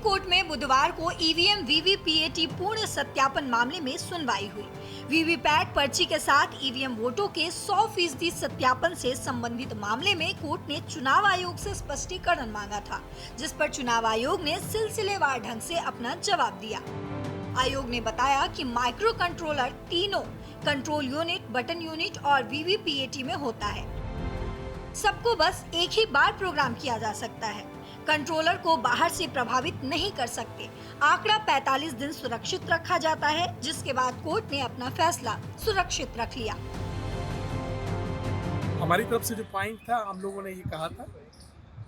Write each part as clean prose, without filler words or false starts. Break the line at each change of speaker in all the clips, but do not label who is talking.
Court में बुधवार को ईवीएम वीवीपीएटी पूर्ण सत्यापन मामले में सुनवाई हुई। वीवीपैट पर्ची के साथ ईवीएम वोटों के 100% सत्यापन से संबंधित मामले में कोर्ट ने चुनाव आयोग से स्पष्टीकरण मांगा था, जिस पर चुनाव आयोग ने सिलसिलेवार ढंग से अपना जवाब दिया। आयोग ने बताया कि माइक्रो कंट्रोलर तीनों कंट्रोल यूनिट, बटन यूनिट और वीवीपीएटी में होता है। सबको बस एक ही बार प्रोग्राम किया जा सकता है। कंट्रोलर को बाहर से प्रभावित नहीं कर सकते। आंकड़ा 45 दिन सुरक्षित रखा जाता है, जिसके बाद कोर्ट ने अपना फैसला सुरक्षित रख लिया।
हमारी तरफ से जो पॉइंट था, हम लोगों ने ये कहा था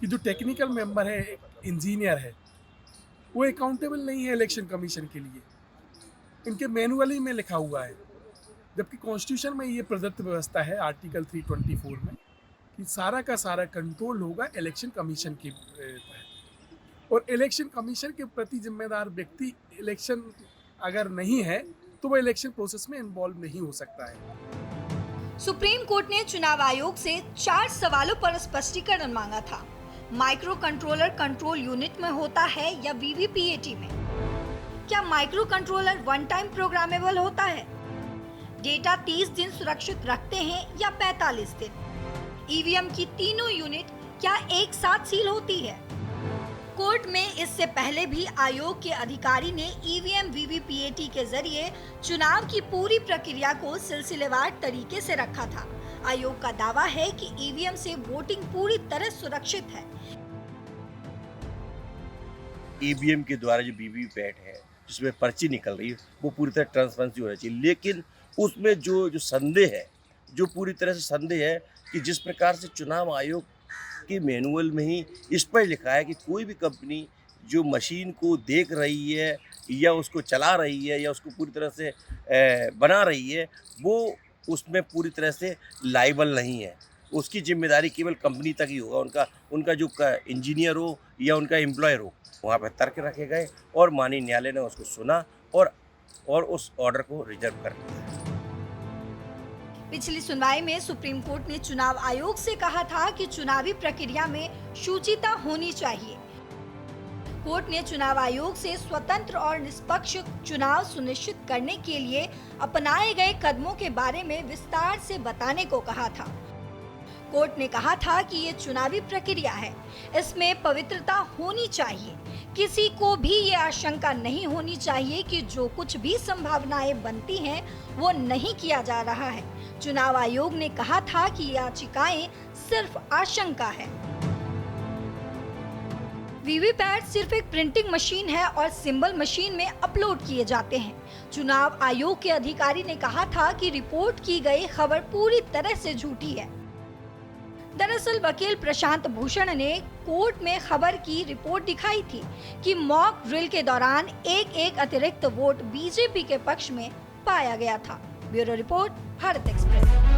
कि जो टेक्निकल मेंबर है, इंजीनियर है, वो अकाउंटेबल नहीं है इलेक्शन कमीशन के लिए। इनके मैनुअली में लिखा हुआ है, जबकि कॉन्स्टिट्यूशन में ये प्रदत्त व्यवस्था है आर्टिकल 324 में कि सारा का सारा कंट्रोल होगा इलेक्शन कमीशन के तहत। और इलेक्शन कमीशन के प्रति जिम्मेदार व्यक्ति इलेक्शन अगर नहीं है तो वो इलेक्शन प्रोसेस में इन्वॉल्व नहीं हो सकता है।
सुप्रीम कोर्ट ने चुनाव आयोग से 4 सवालों पर स्पष्टीकरण मांगा था। माइक्रो कंट्रोलर कंट्रोल यूनिट में होता है या वीवीपीएटी में? क्या micro controller one time programmable होता है? डेटा 30 दिन सुरक्षित रखते हैं या 45 दिन? ईवीएम की तीनों यूनिट क्या एक साथ सील होती है? कोर्ट में इससे पहले भी आयोग के अधिकारी ने ईवीएम वीवीपीएटी के जरिए चुनाव की पूरी प्रक्रिया को सिलसिलेवार तरीके से रखा था। आयोग का दावा है कि ईवीएम से वोटिंग पूरी तरह सुरक्षित है।
ईवीएम के द्वारा जो वीवीपैट है, जिसमें पर्ची निकल रही है, वो पूरी तरह ट्रांसपेरेंसी होना चाहिए। लेकिन उसमें जो संदेह है, जो पूरी तरह से संदेह है कि जिस प्रकार से चुनाव आयोग के मैनुअल में ही इस पर लिखा है कि कोई भी कंपनी जो मशीन को देख रही है या उसको चला रही है या उसको पूरी तरह से बना रही है, वो उसमें पूरी तरह से लायबल नहीं है। उसकी जिम्मेदारी केवल कंपनी तक ही होगा, उनका जो इंजीनियर हो या उनका एम्प्लॉयर हो। वहाँ पर तर्क रखे गए और माननीय न्यायालय ने उसको सुना और उस ऑर्डर को रिजर्व कर दिया।
पिछली सुनवाई में सुप्रीम कोर्ट ने चुनाव आयोग से कहा था कि चुनावी प्रक्रिया में शुचिता होनी चाहिए। कोर्ट ने चुनाव आयोग से स्वतंत्र और निष्पक्ष चुनाव सुनिश्चित करने के लिए अपनाए गए कदमों के बारे में विस्तार से बताने को कहा था। कोर्ट ने कहा था कि ये चुनावी प्रक्रिया है, इसमें पवित्रता होनी चाहिए। किसी को भी ये आशंका नहीं होनी चाहिए कि जो कुछ भी संभावनाएं बनती हैं, वो नहीं किया जा रहा है। चुनाव आयोग ने कहा था कि याचिकाएं सिर्फ आशंका है। वीवीपैट सिर्फ एक प्रिंटिंग मशीन है और सिंबल मशीन में अपलोड किए जाते हैं। चुनाव आयोग के अधिकारी ने कहा था कि रिपोर्ट की गई खबर पूरी तरह से झूठी है। दरअसल वकील प्रशांत भूषण ने कोर्ट में खबर की रिपोर्ट दिखाई थी कि मॉक ड्रिल के दौरान एक अतिरिक्त वोट बीजेपी के पक्ष में पाया गया था। Bureau report, Bharat express.